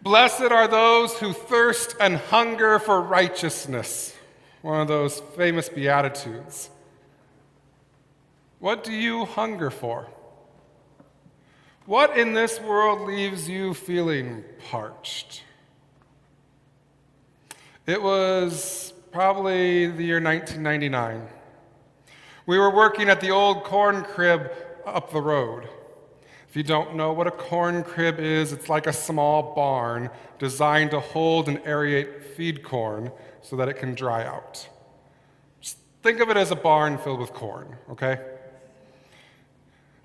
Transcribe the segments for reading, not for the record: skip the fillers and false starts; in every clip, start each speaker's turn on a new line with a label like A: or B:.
A: Blessed are those who thirst and hunger for righteousness. One of those famous Beatitudes. What do you hunger for? What in this world leaves you feeling parched? It was probably the year 1999. We were working at the old corn crib up the road. If you don't know what a corn crib is, it's like a small barn designed to hold and aerate feed corn so that it can dry out. Just think of it as a barn filled with corn, okay?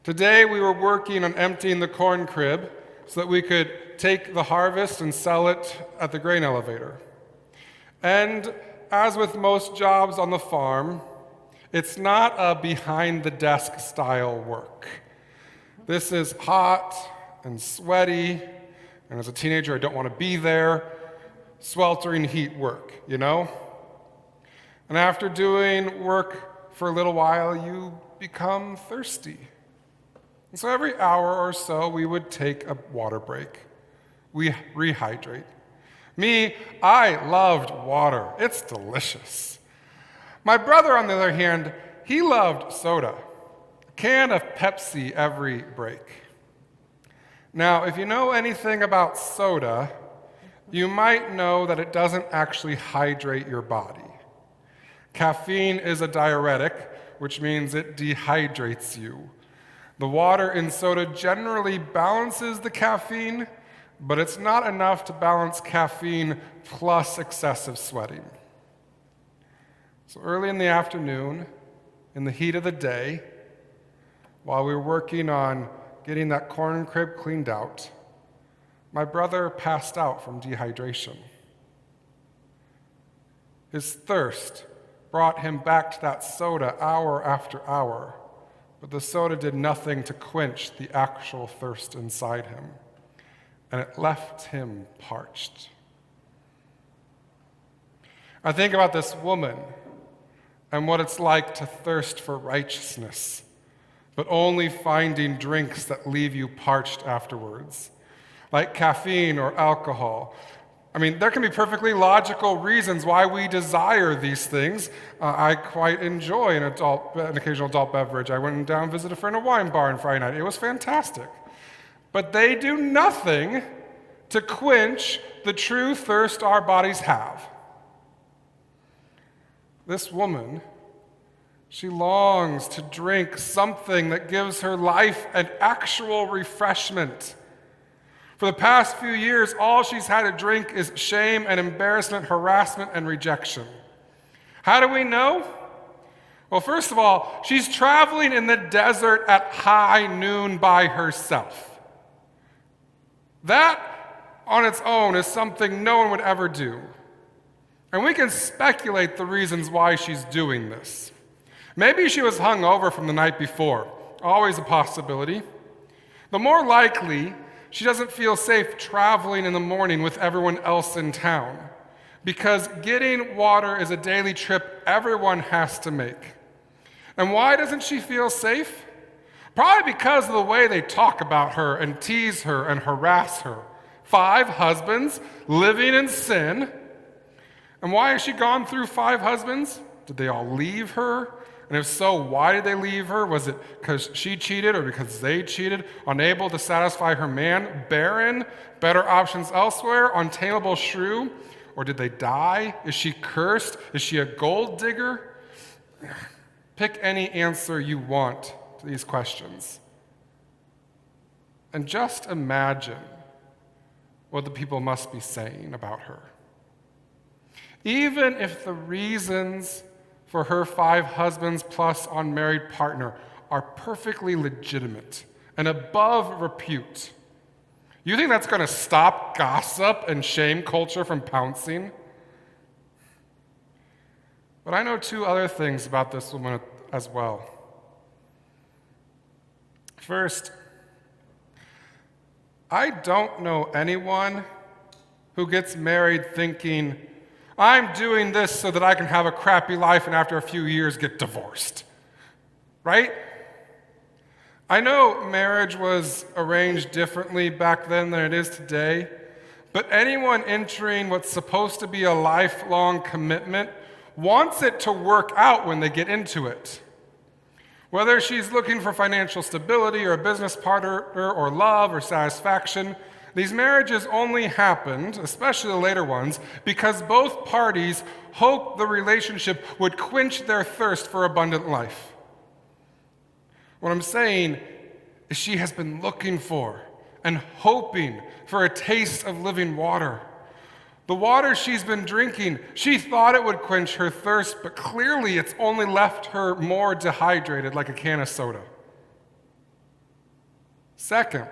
A: Today we were working on emptying the corn crib so that we could take the harvest and sell it at the grain elevator. And as with most jobs on the farm, it's not a behind-the-desk style work. This is hot and sweaty, and as a teenager I don't want to be there, sweltering heat work, you know? And after doing work for a little while, you become thirsty. And so every hour or so, we would take a water break. We rehydrate. Me, I loved water. It's delicious. My brother, on the other hand, he loved soda. A can of Pepsi every break. Now, if you know anything about soda, you might know that it doesn't actually hydrate your body. Caffeine is a diuretic, which means it dehydrates you. The water in soda generally balances the caffeine, but it's not enough to balance caffeine plus excessive sweating. So early in the afternoon, in the heat of the day, while we were working on getting that corn crib cleaned out, my brother passed out from dehydration. His thirst brought him back to that soda hour after hour, but the soda did nothing to quench the actual thirst inside him, and it left him parched. I think about this woman and what it's like to thirst for righteousness, but only finding drinks that leave you parched afterwards, like caffeine or alcohol. I mean, there can be perfectly logical reasons why we desire these things. I quite enjoy an occasional adult beverage. I went down and visited a friend at a wine bar on Friday night. It was fantastic. But they do nothing to quench the true thirst our bodies have. This woman, she longs to drink something that gives her life an actual refreshment. For the past few years, all she's had to drink is shame and embarrassment, harassment and rejection. How do we know? Well, first of all, she's traveling in the desert at high noon by herself. That, on its own, is something no one would ever do. And we can speculate the reasons why she's doing this. Maybe she was hungover from the night before. Always a possibility. The more likely, she doesn't feel safe traveling in the morning with everyone else in town, because getting water is a daily trip everyone has to make. And why doesn't she feel safe? Probably because of the way they talk about her and tease her and harass her. 5 husbands living in sin. And why has she gone through 5 husbands? Did they all leave her? And if so, why did they leave her? Was it because she cheated or because they cheated? Unable to satisfy her man? Barren? Better options elsewhere? Untamable shrew? Or did they die? Is she cursed? Is she a gold digger? Pick any answer you want to these questions. And just imagine what the people must be saying about her. Even if the reasons for her 5 husbands plus unmarried partner are perfectly legitimate and above repute, you think that's going to stop gossip and shame culture from pouncing? But I know 2 other things about this woman as well. First, I don't know anyone who gets married thinking, I'm doing this so that I can have a crappy life and after a few years get divorced. Right? I know marriage was arranged differently back then than it is today, But anyone entering what's supposed to be a lifelong commitment wants it to work out when they get into it. Whether she's looking for financial stability or a business partner or love or satisfaction, these marriages only happened, especially the later ones, because both parties hoped the relationship would quench their thirst for abundant life. What I'm saying is she has been looking for and hoping for a taste of living water. The water she's been drinking, she thought it would quench her thirst, but clearly it's only left her more dehydrated like a can of soda. Second,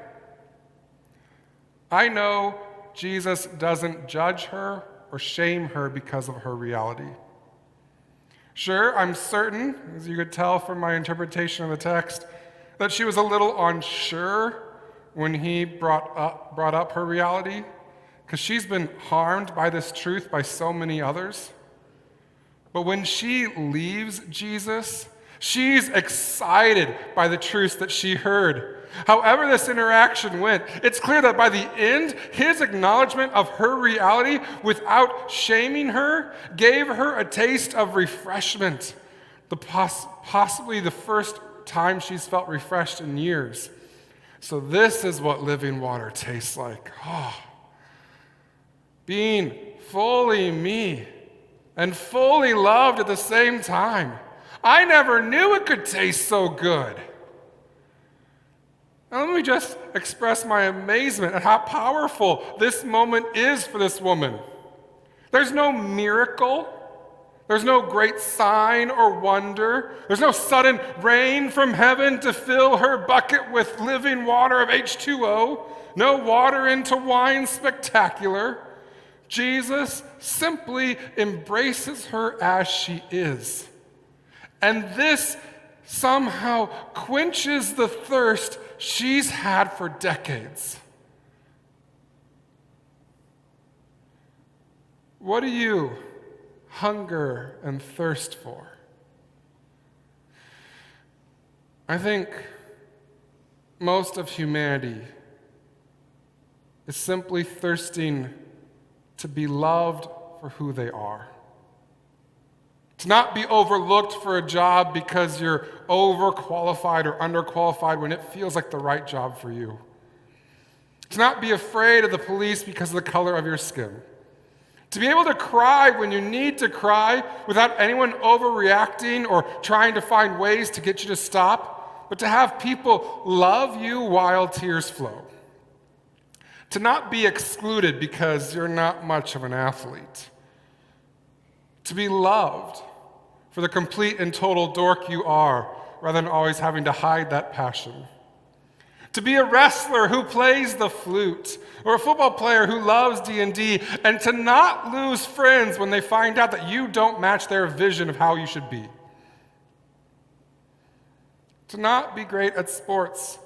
A: I know Jesus doesn't judge her or shame her because of her reality. Sure, I'm certain, as you could tell from my interpretation of the text, that she was a little unsure when he brought up her reality, because she's been harmed by this truth by so many others. But when she leaves Jesus, she's excited by the truths that she heard. However this interaction went, it's clear that by the end, his acknowledgement of her reality without shaming her gave her a taste of refreshment, possibly the first time she's felt refreshed in years. So this is what living water tastes like. Being fully me and fully loved at the same time. I never knew it could taste so good. Now let me just express my amazement at how powerful this moment is for this woman. There's no miracle. There's no great sign or wonder. There's no sudden rain from heaven to fill her bucket with living water of H2O. No water into wine spectacular. Jesus simply embraces her as she is. And this somehow quenches the thirst she's had for decades. What do you hunger and thirst for? I think most of humanity is simply thirsting to be loved for who they are. To not be overlooked for a job because you're overqualified or underqualified when it feels like the right job for you. To not be afraid of the police because of the color of your skin. To be able to cry when you need to cry without anyone overreacting or trying to find ways to get you to stop, but to have people love you while tears flow. To not be excluded because you're not much of an athlete. To be loved for the complete and total dork you are, rather than always having to hide that passion. To be a wrestler who plays the flute, or a football player who loves D&D, and to not lose friends when they find out that you don't match their vision of how you should be. To not be great at sports,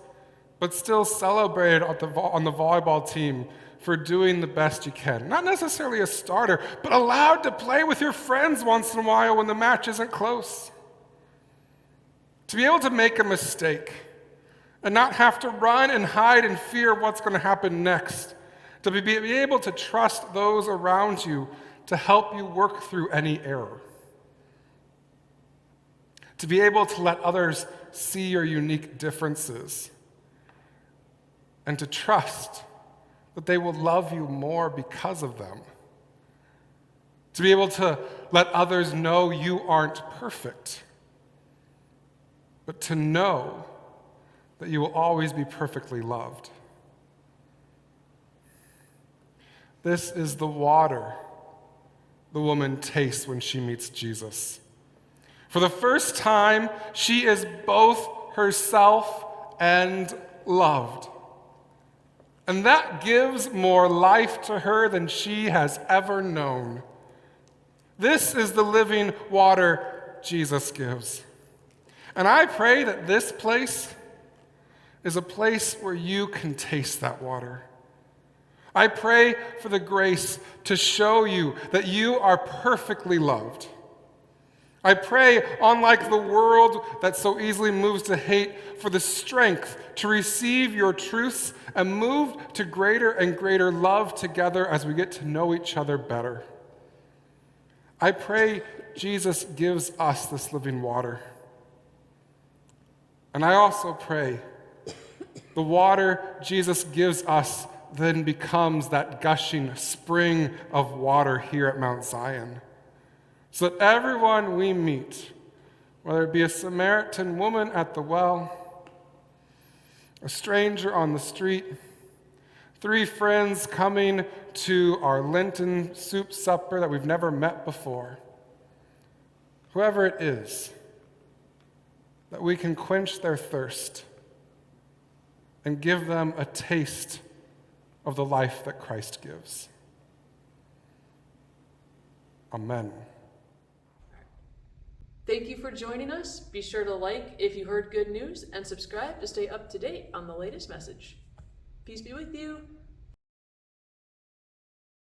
A: but still celebrated on the volleyball team for doing the best you can. Not necessarily a starter, but allowed to play with your friends once in a while when the match isn't close. To be able to make a mistake and not have to run and hide in fear of what's going to happen next. To be able to trust those around you to help you work through any error. To be able to let others see your unique differences. And to trust that they will love you more because of them. To be able to let others know you aren't perfect, but to know that you will always be perfectly loved. This is the water the woman tastes when she meets Jesus. For the first time, she is both herself and loved. And that gives more life to her than she has ever known. This is the living water Jesus gives. And I pray that this place is a place where you can taste that water. I pray for the grace to show you that you are perfectly loved. I pray, unlike the world that so easily moves to hate, for the strength to receive your truths and move to greater and greater love together as we get to know each other better. I pray Jesus gives us this living water. And I also pray the water Jesus gives us then becomes that gushing spring of water here at Mount Zion, so that everyone we meet, whether it be a Samaritan woman at the well, a stranger on the street, 3 friends coming to our Lenten soup supper that we've never met before, whoever it is, that we can quench their thirst and give them a taste of the life that Christ gives. Amen.
B: Thank you for joining us. Be sure to like if you heard good news and subscribe to stay up to date on the latest message. Peace be with you.